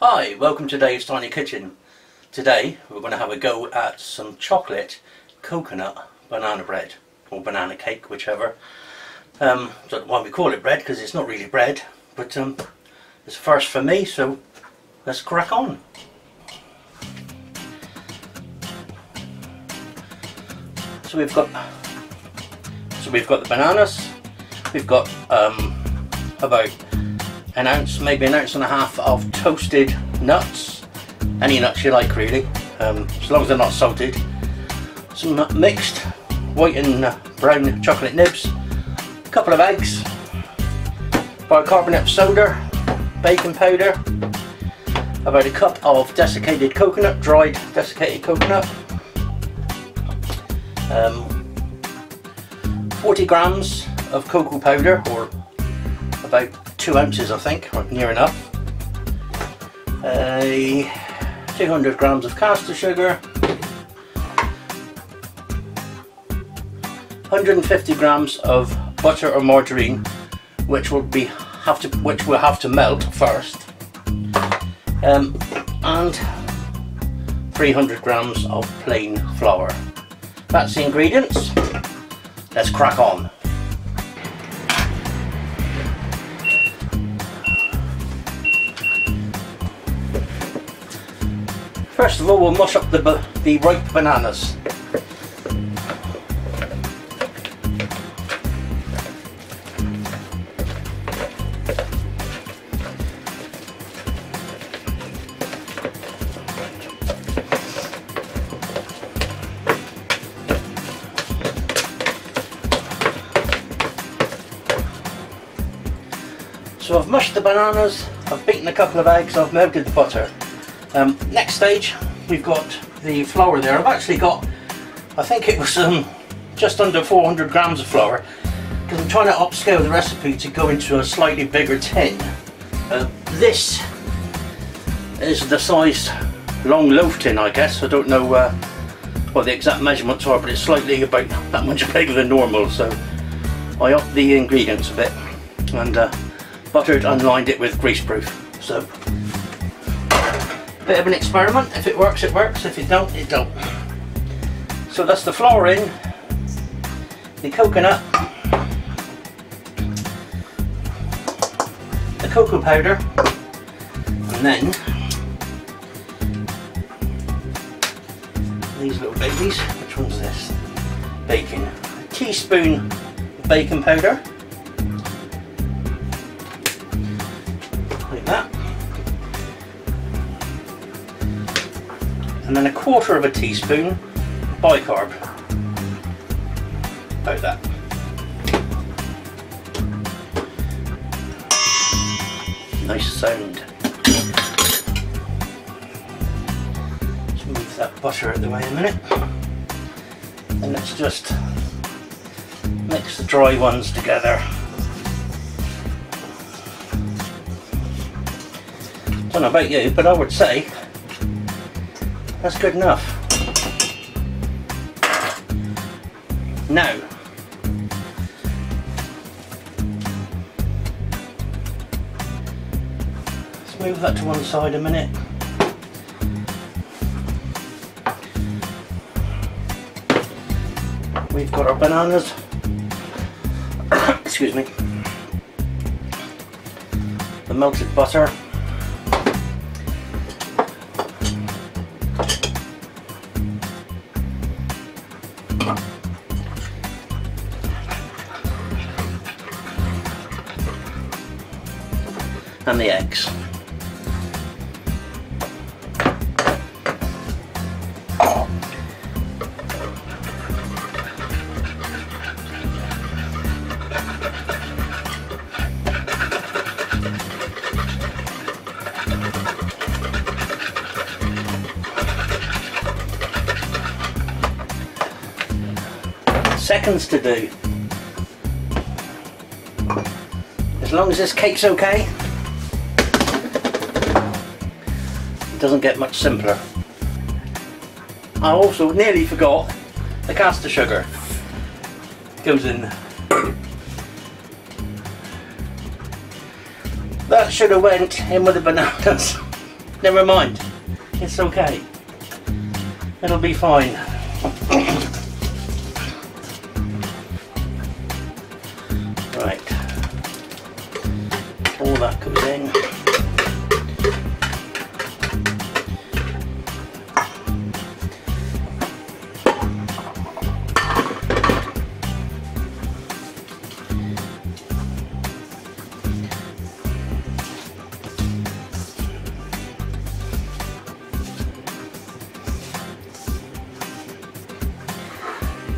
Hi, welcome to Dave's Tiny Kitchen. Today we're going to have a go at some chocolate coconut banana bread, or banana cake, whichever. Don't know why we call it bread, because it's not really bread, but it's a first for me, so let's crack on. So we've got the bananas. We've got about an ounce, maybe an ounce and a half of toasted nuts. Any nuts you like, really, as long as they're not salted. Some mixed white and brown chocolate nibs. A couple of eggs. Bicarbonate of soda. Baking powder. About a cup of desiccated coconut, dried desiccated coconut. 40 grams of cocoa powder, or about 2 ounces I think, or near enough. 200 grams of caster sugar. 150 grams of butter or margarine, which will have to melt first. And 300 grams of plain flour. That's the ingredients. Let's crack on. First of all, we'll mush up the ripe bananas. So I've mushed the bananas, I've beaten a couple of eggs, I've melted the butter. Next stage, we've got the flour there. I've actually got, I think it was just under 400 grams of flour, because I'm trying to upscale the recipe to go into a slightly bigger tin. This is the size long loaf tin, I guess. I don't know what the exact measurements are, but it's slightly about that much bigger than normal, so I upped the ingredients a bit and buttered and lined it with greaseproof. So bit of an experiment. If it works, it works. If it don't, it don't. So that's the flour in, the coconut, the cocoa powder, and then these little babies. Which one's this? Baking. A teaspoon of baking powder, like that. And then a quarter of a teaspoon bicarb, about that. Nice sound. Let's move that butter out of the way a minute. And let's just mix the dry ones together. Don't know about you, but I would say that's good enough. Now, let's move that to one side a minute. We've got our bananas. Excuse me. The melted butter. And the eggs. Seconds to do. As long as this cake's okay, it doesn't get much simpler. I also nearly forgot the caster sugar. Goes in. That should have went in with the bananas. never mind. It's okay. It'll be fine. Right. All that goes in.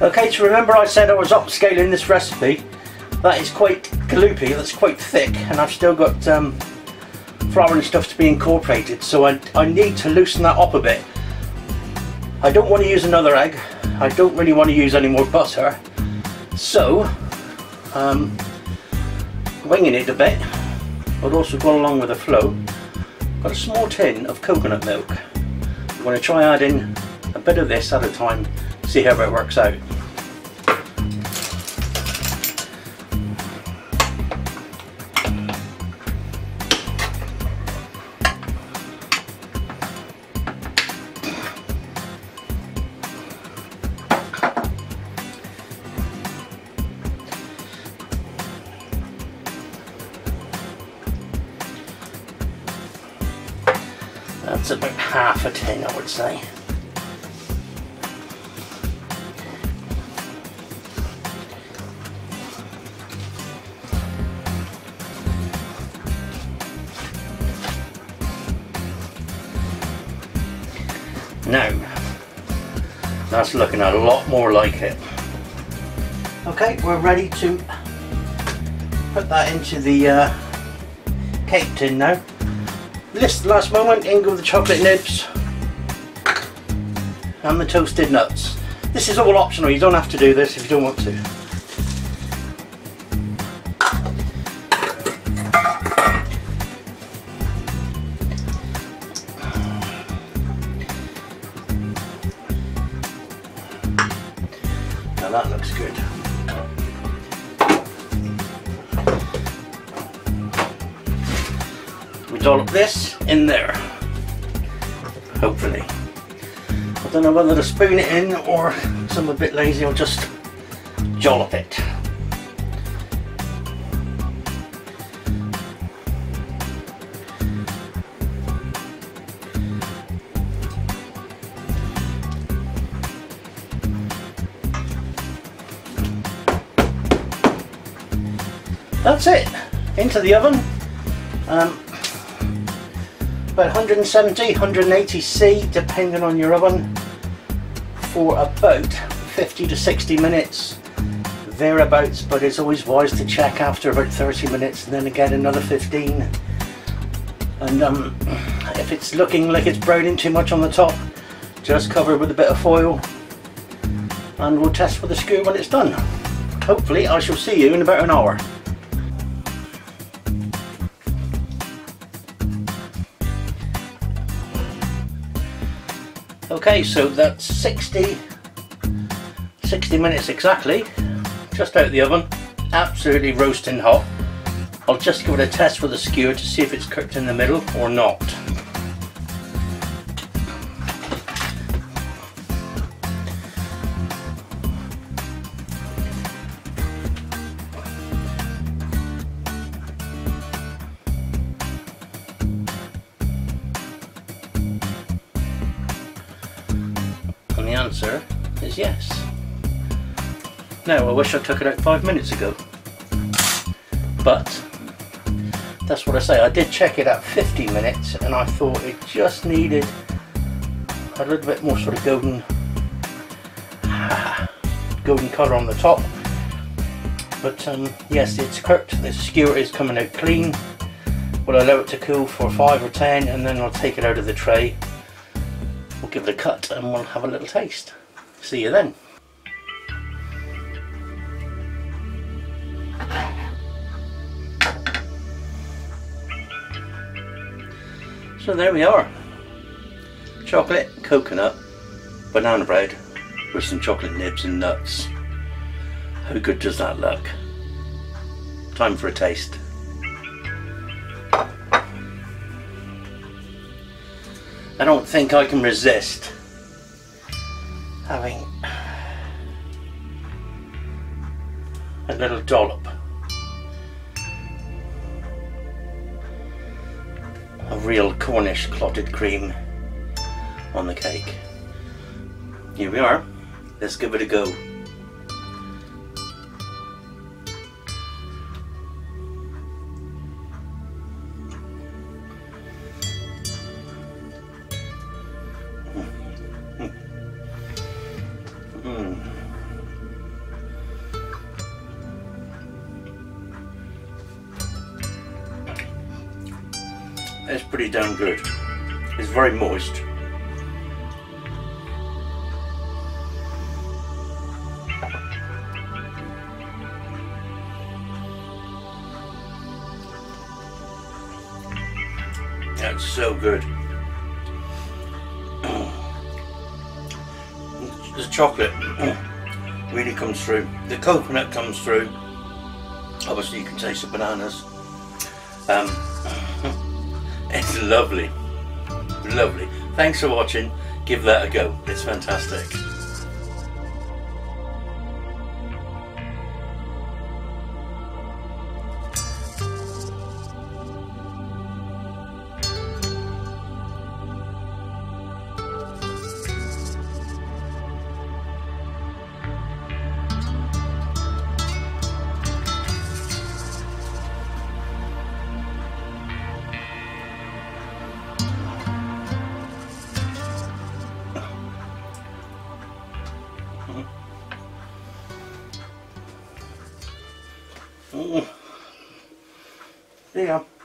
Okay, so remember I said I was upscaling this recipe. That is quite gloopy, that's quite thick, and I've still got flour and stuff to be incorporated, so I need to loosen that up a bit. I don't want to use another egg, I don't really want to use any more butter, so winging it a bit, but also going along with the flow. Got a small tin of coconut milk. I'm going to try adding a bit of this at a time, see how it works out. That's about half a tin, I would say. Now, that's looking a lot more like it. Okay, we're ready to put that into the cake tin now. This last moment, in go the chocolate nibs and the toasted nuts. This is all optional, you don't have to do this if you don't want to. Now that looks good. We dollop this in there, hopefully. I don't know whether to spoon it in or so I'm a bit lazy, I'll just dollop it. That's it, into the oven. About 170, 180 C, depending on your oven, for about 50 to 60 minutes, thereabouts, but it's always wise to check after about 30 minutes and then again another 15. And if it's looking like it's browning too much on the top, just cover it with a bit of foil and we'll test with a skewer when it's done. Hopefully I shall see you in about an hour. Okay, so that's 60 minutes exactly, just out of the oven, absolutely roasting hot. I'll just give it a test with a skewer to see if it's cooked in the middle or not. And the answer is yes. Now I wish I took it out 5 minutes ago, but that's what I say. I did check it at 50 minutes and I thought it just needed a little bit more sort of golden colour on the top. But yes, it's cooked. The skewer is coming out clean. We'll allow it to cool for 5 or 10 and then I'll take it out of the tray. We'll give it a cut and we'll have a little taste. See you then. So there we are. Chocolate, coconut, banana bread with some chocolate nibs and nuts. How good does that look? Time for a taste. I don't think I can resist having a little dollop of real Cornish clotted cream on the cake. Here we are. Let's give it a go. It's pretty damn good. It's very moist. That's so good. The chocolate really comes through. The coconut comes through. Obviously you can taste the bananas. It's lovely. Lovely. Thanks for watching. Give that a go. It's fantastic. There you go.